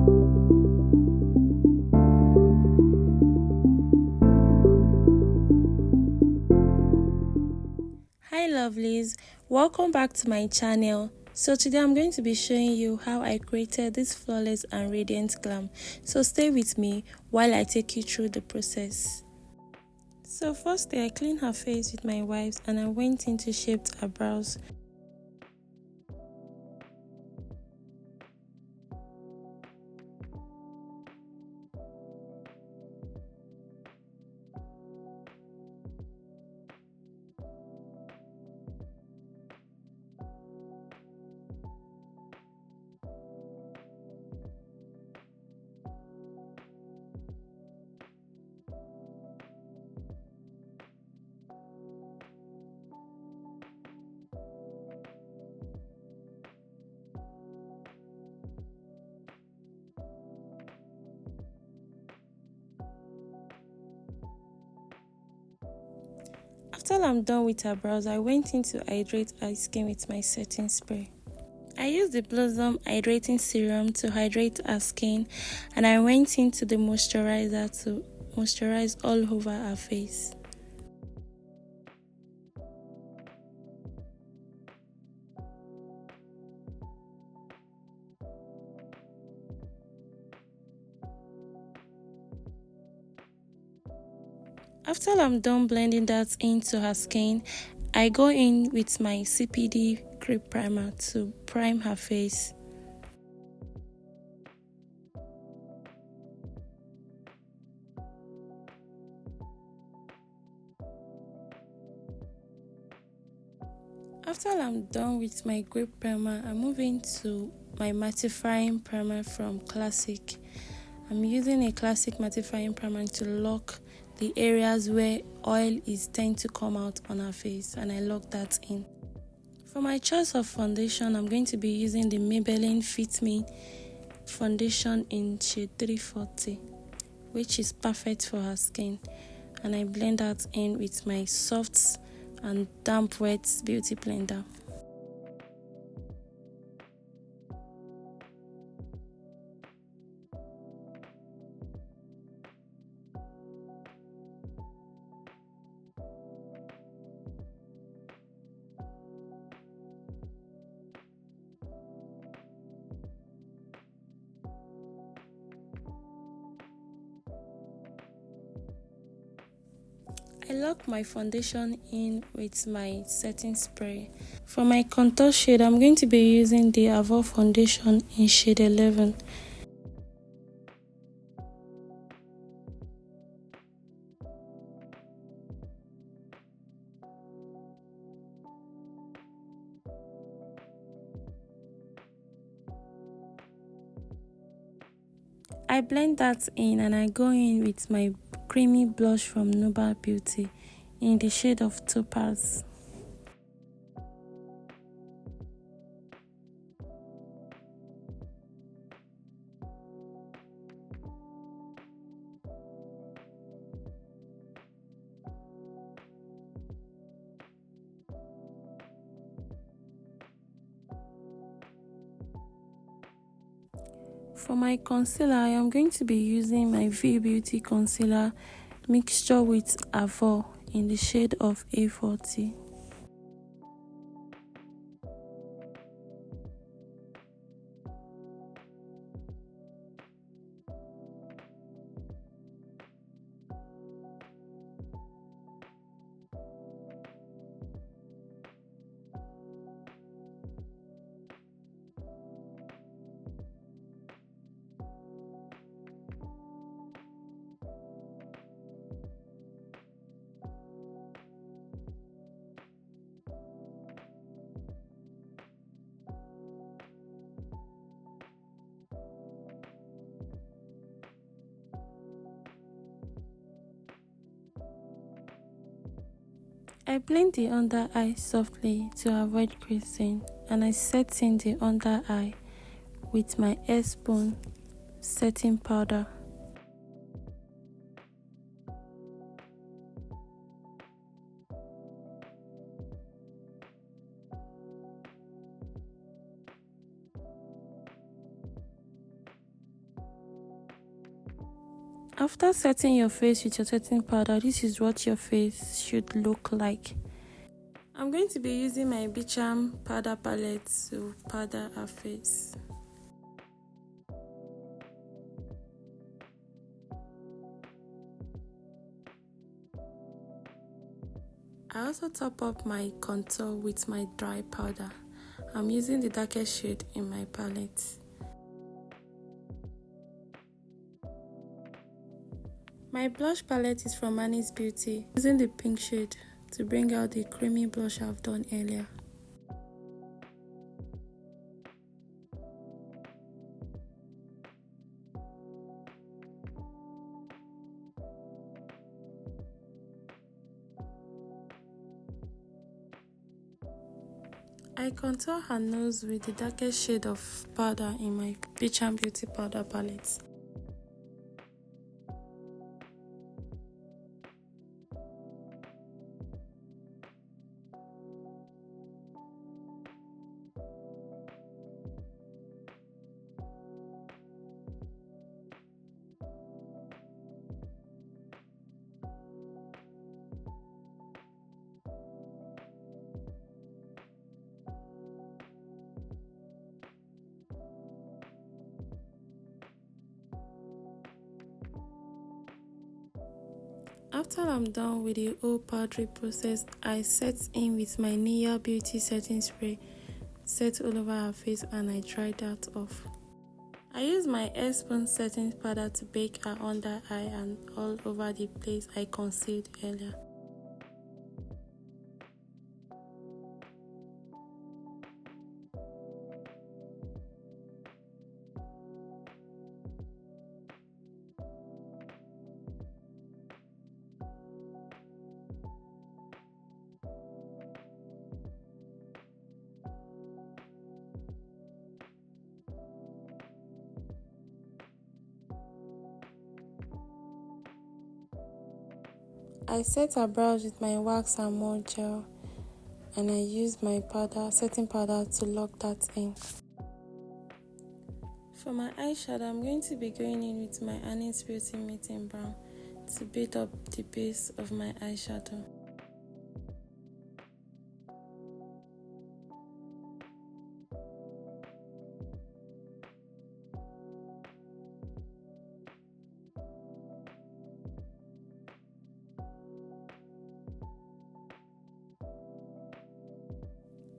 Hi lovelies, welcome back to my channel. So today I'm going to be showing you how I created this flawless and radiant glam. So stay with me while I take you through the process. So firstly, I cleaned her face with my wipes and I went in to shape her brows. After I'm done with her brows, I went in to hydrate her skin with my setting spray. I used the Blossom Hydrating Serum to hydrate her skin, and I went into the moisturizer to moisturize all over her face. After I'm done blending that into her skin, I go in with my CPD Grip Primer to prime her face. After I'm done with my Grip Primer, I move into my Mattifying Primer from Classic. I'm using a Classic Mattifying Primer to lock the areas where oil is tend to come out on her face, and I lock that in. For my choice of foundation, I'm going to be using the Maybelline Fit Me foundation in shade 340, which is perfect for her skin, and I blend that in with my soft and damp wet beauty blender. I lock my foundation in with my setting spray. For my contour shade, I'm going to be using the Avour foundation in shade 11. I blend that in and I go in with my creamy blush from Nuban Beauty in the shade of Topaz. For my concealer, I am going to be using my V Beauty concealer mixture with Avour in the shade of A40. I blend the under eye softly to avoid creasing, and I set in the under eye with my Airspun setting powder. After setting your face with your setting powder, this is what your face should look like. I'm going to be using my Beecharm powder palette to powder our face. I also top up my contour with my dry powder. I'm using the darkest shade in my palette. My blush palette is from Annie's Beauty, using the pink shade to bring out the creamy blush I've done earlier. I contour her nose with the darkest shade of powder in my Beecharm Beauty powder palette. After I'm done with the whole powdery process, I set in with my Nia Beauty setting spray, set all over her face, and I dry that off. I use my Airspun setting powder to bake her under eye and all over the place I concealed earlier. I set her brows with my wax and mold gel, and I used my setting powder to lock that in. For my eyeshadow, I'm going to be going in with my Annie's Beauty Meeting Brown to build up the base of my eyeshadow.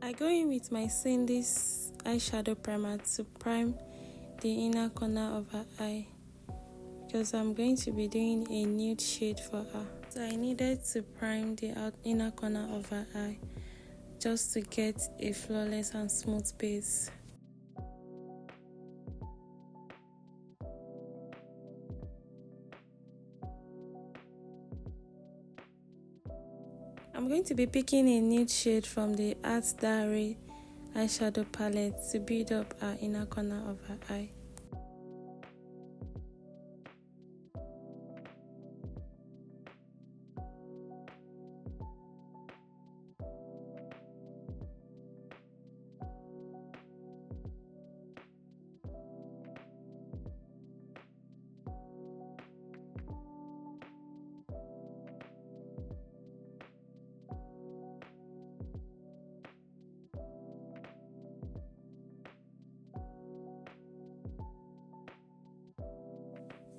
I go in with my Cendies eyeshadow primer to prime the inner corner of her eye because I'm going to be doing a nude shade for her. So I needed to prime the inner corner of her eye just to get a flawless and smooth base. I'm going to be picking a nude shade from the Art Diary eyeshadow palette to build up our inner corner of her eye.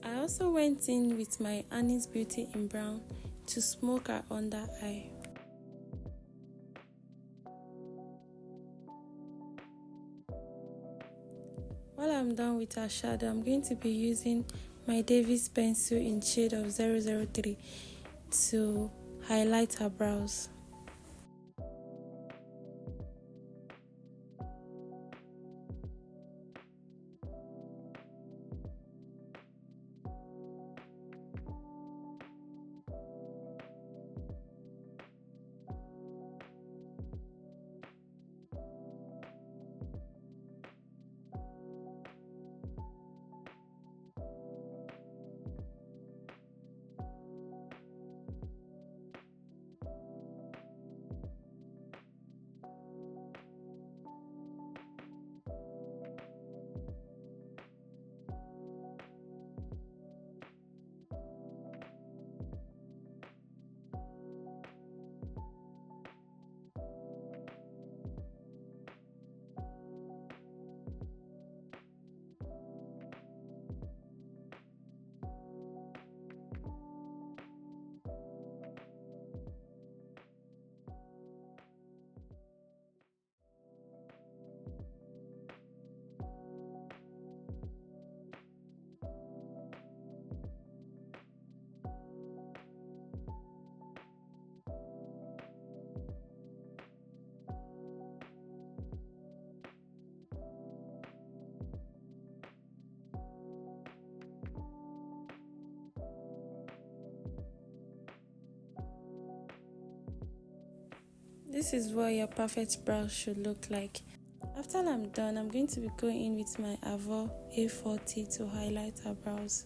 I also went in with my Annie's Beauty in brown to smoke her under eye. While I'm done with her shadow, I'm going to be using my Davis pencil in shade of 003 to highlight her brows. This is what your perfect brows should look like. After I'm done, I'm going to be going in with my Avour A40 to highlight her brows.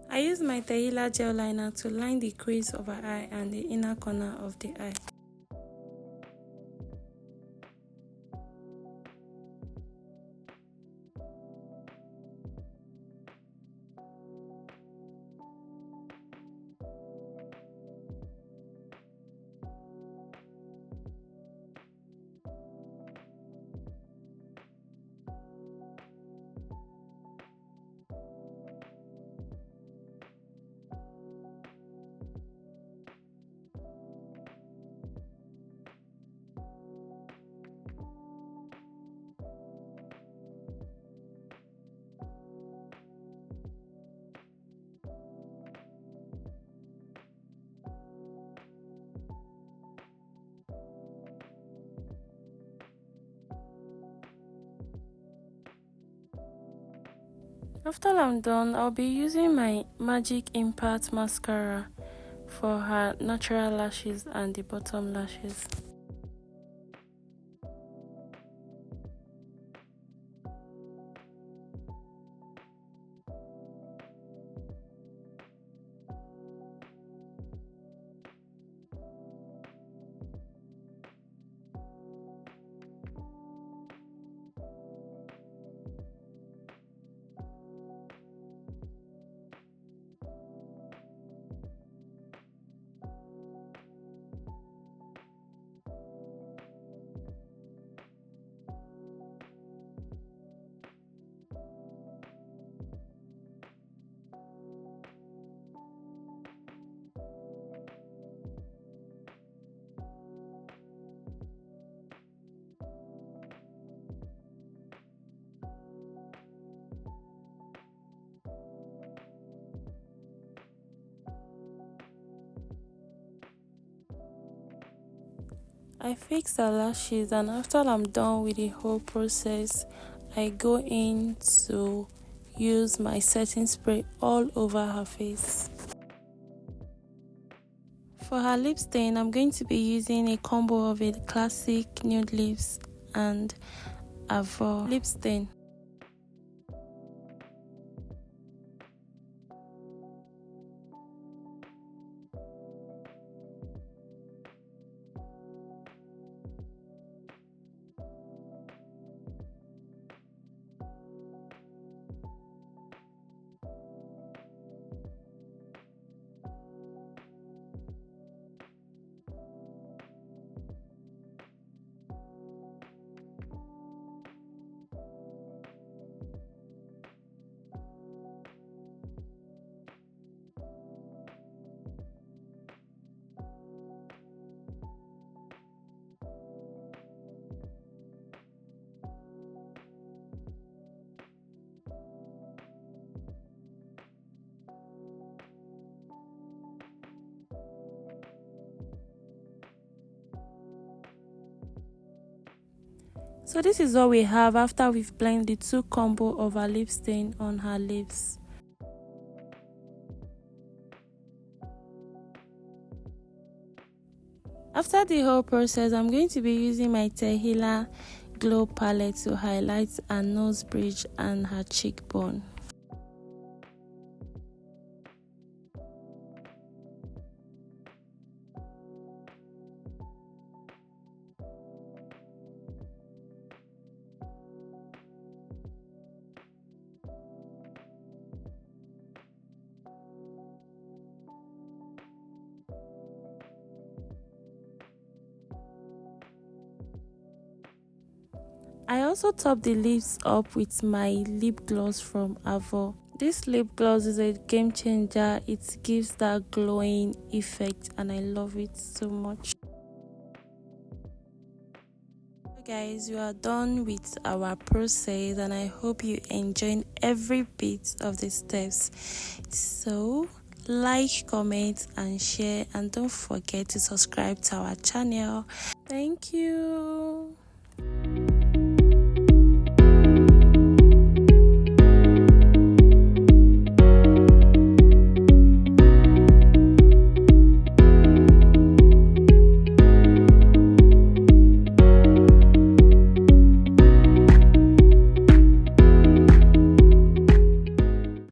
I use my Tehila gel liner to line the crease of her eye and the inner corner of the eye. After I'm done, I'll be using my Magic Impact mascara for her natural lashes and the bottom lashes. I fix her lashes, and after I'm done with the whole process, I go in to use my setting spray all over her face. For her lip stain, I'm going to be using a combo of a classic nude lips and Avour lip stain. So this is what we have after we've blended the two combo of our lip stain on her lips. After the whole process, I'm going to be using my Tehila Glow palette to highlight her nose bridge and her cheekbone. I also top the lips up with my lip gloss from Avour. This lip gloss is a game changer. It gives that glowing effect and I love it so much. So guys, we are done with our process and I hope you enjoyed every bit of the steps. So like, comment and share, and don't forget to subscribe to our channel. Thank you.